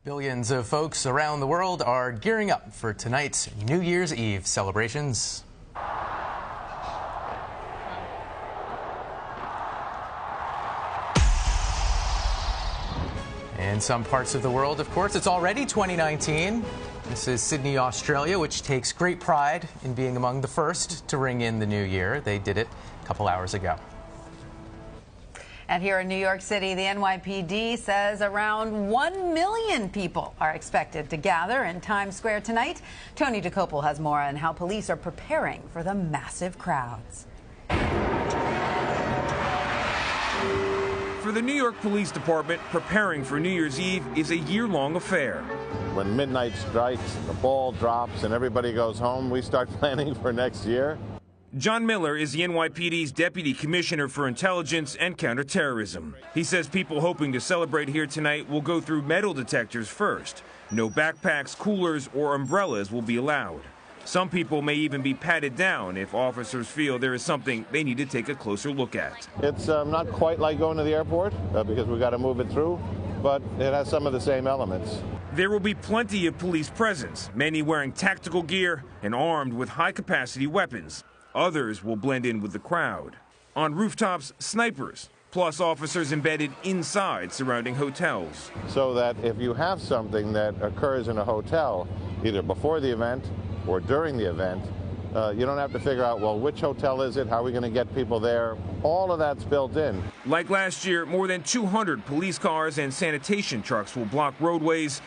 Billions of folks around the world are gearing up for tonight's New Year's Eve celebrations. In some parts of the world, of course, it's already 2019. This is Sydney, Australia, which takes great pride in being among the first to ring in the new year. They did it a couple hours ago. And here in New York City, the NYPD says around 1 million people are expected to gather in Times Square tonight. Tony Dokoupil has more on how police are preparing for the massive crowds. For the New York Police Department, preparing for New Year's Eve is a year-long affair. When midnight strikes, the ball drops, and everybody goes home, we start planning for next year. John Miller is the NYPD's Deputy Commissioner for Intelligence and Counterterrorism. He says people hoping to celebrate here tonight will go through metal detectors first. No backpacks, coolers, or umbrellas will be allowed. Some people may even be patted down if officers feel there is something they need to take a closer look at. It's not quite like going to the airport because we've got to move it through, but it has some of the same elements. There will be plenty of police presence, many wearing tactical gear and armed with high-capacity weapons. Others will blend in with the crowd. On rooftops, snipers, plus officers embedded inside surrounding hotels. So that if you have something that occurs in a hotel, either before the event or during the event, you don't have to figure out, well, which hotel is it? How are we going to get people there? All of that's built in. Like last year, more than 200 police cars and sanitation trucks will block roadways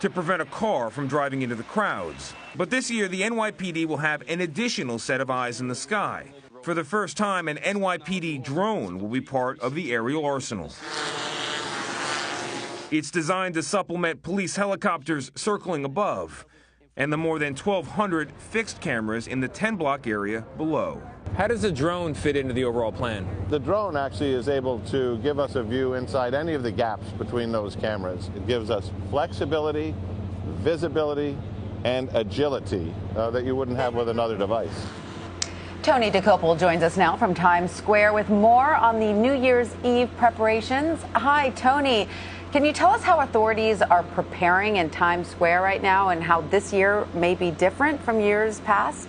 to prevent a car from driving into the crowds. But this year, the NYPD will have an additional set of eyes in the sky. For the first time, an NYPD drone will be part of the aerial arsenal. It's designed to supplement police helicopters circling above and the more than 1,200 fixed cameras in the 10-block area below. How does the drone fit into the overall plan? The drone actually is able to give us a view inside any of the gaps between those cameras. It gives us flexibility, visibility, and agility that you wouldn't have with another device. Tony Dokoupil joins us now from Times Square with more on the New Year's Eve preparations. Hi, Tony. Can you tell us how authorities are preparing in Times Square right now and how this year may be different from years past?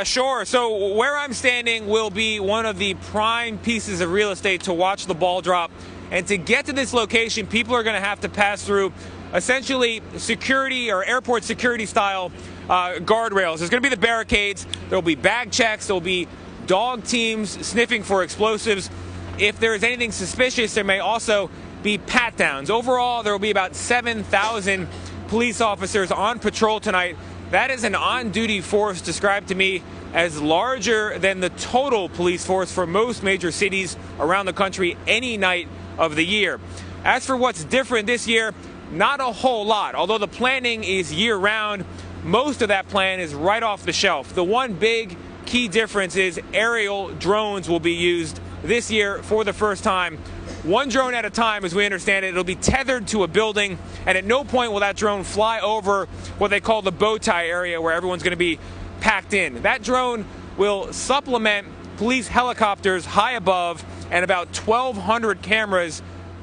Sure. So where I'm standing will be one of the prime pieces of real estate to watch the ball drop. And to get to this location, people are going to have to pass through essentially security or airport security style guardrails. There's going to be the barricades. There'll be bag checks. There'll be dog teams sniffing for explosives. If there is anything suspicious, there may also be pat-downs. Overall, there will be about 7,000 police officers on patrol tonight. That is an on-duty force described to me as larger than the total police force for most major cities around the country any night of the year. As for what's different this year, not a whole lot. Although the planning is year-round, most of that plan is right off the shelf. The one big key difference is aerial drones will be used this year for the first time. One drone at a time, as we understand it. It'll be tethered to a building, and at no point will that drone fly over what they call the bow tie area where everyone's going to be packed in. That drone will supplement police helicopters high above and about 1,200 cameras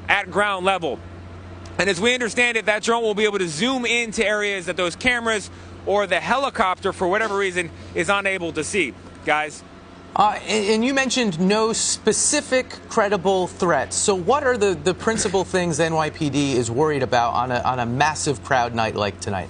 at ground level. And as we understand it, that drone will be able to zoom into areas that those cameras or the helicopter, for whatever reason, is unable to see. Guys? And you mentioned no specific credible threats. So what are the principal things NYPD is worried about on a massive crowd night like tonight?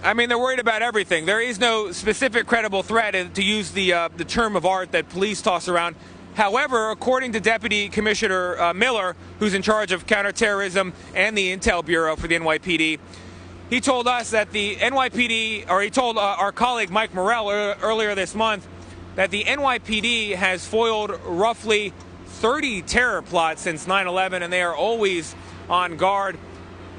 I mean, they're worried about everything. There is no specific credible threat, to use the term of art that police toss around. However, according to Deputy Commissioner Miller, who's in charge of counterterrorism and the Intel Bureau for the NYPD, he told us that the NYPD, or he told our colleague Mike Morell earlier this month, that the NYPD has foiled roughly 30 terror plots since 9/11, and they are always on guard.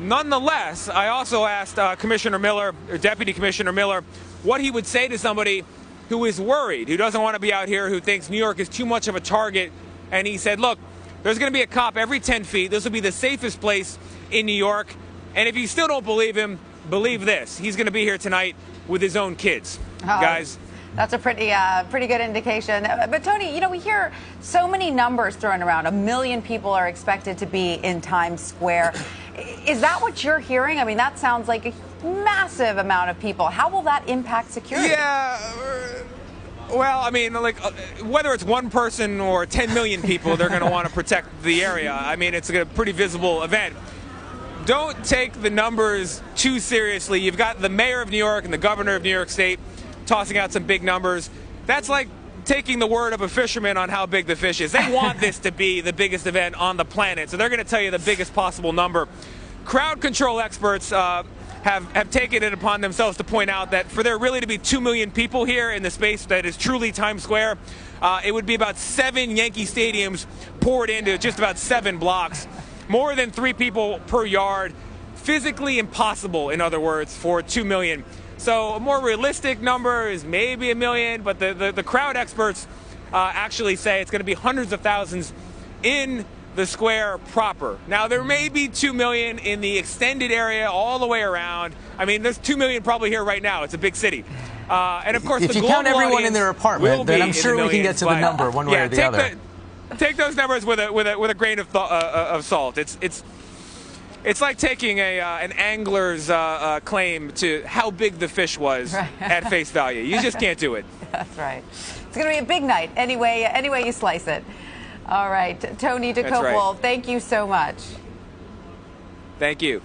Nonetheless, I also asked Commissioner Miller, or Deputy Commissioner Miller, what he would say to somebody who is worried, who doesn't want to be out here, who thinks New York is too much of a target. And he said, look, there's going to be a cop every 10 feet. This will be the safest place in New York. And if you still don't believe him, believe this. He's going to be here tonight with his own kids. Guys. That's a pretty good indication. But Tony, you know, we hear so many numbers thrown around. 1 million people are expected to be in Times Square. Is that what you're hearing? I mean, that sounds like a massive amount of people. How will that impact security? Yeah. Well, I mean, like, whether it's one person or 10 million people, they're going to want to protect the area. I mean, it's a pretty visible event. Don't take the numbers too seriously. You've got the mayor of New York and the governor of New York State tossing out some big numbers. That's like taking the word of a fisherman on how big the fish is. They want this to be the biggest event on the planet, so they're going to tell you the biggest possible number. Crowd control experts have taken it upon themselves to point out that for there really to be 2 million people here in the space that is truly Times Square, it would be about 7 Yankee stadiums poured into just about 7 blocks. More than 3 people per yard. Physically impossible, in other words, for 2 million. So a more realistic number is maybe 1 million, but the crowd experts actually say it's going to be hundreds of thousands in the square proper. Now, there may be 2 million in the extended area all the way around. I mean, there's 2 million probably here right now. It's a big city. And of course, if you count everyone in their apartment, then I'm sure we can get to the number one way or the other. Take those numbers with a grain of salt. It's like taking an angler's claim to how big the fish was at face value. You just can't do it. That's right. It's going to be a big night anyway you slice it. All right, Tony Dokoupil, thank you so much. Thank you.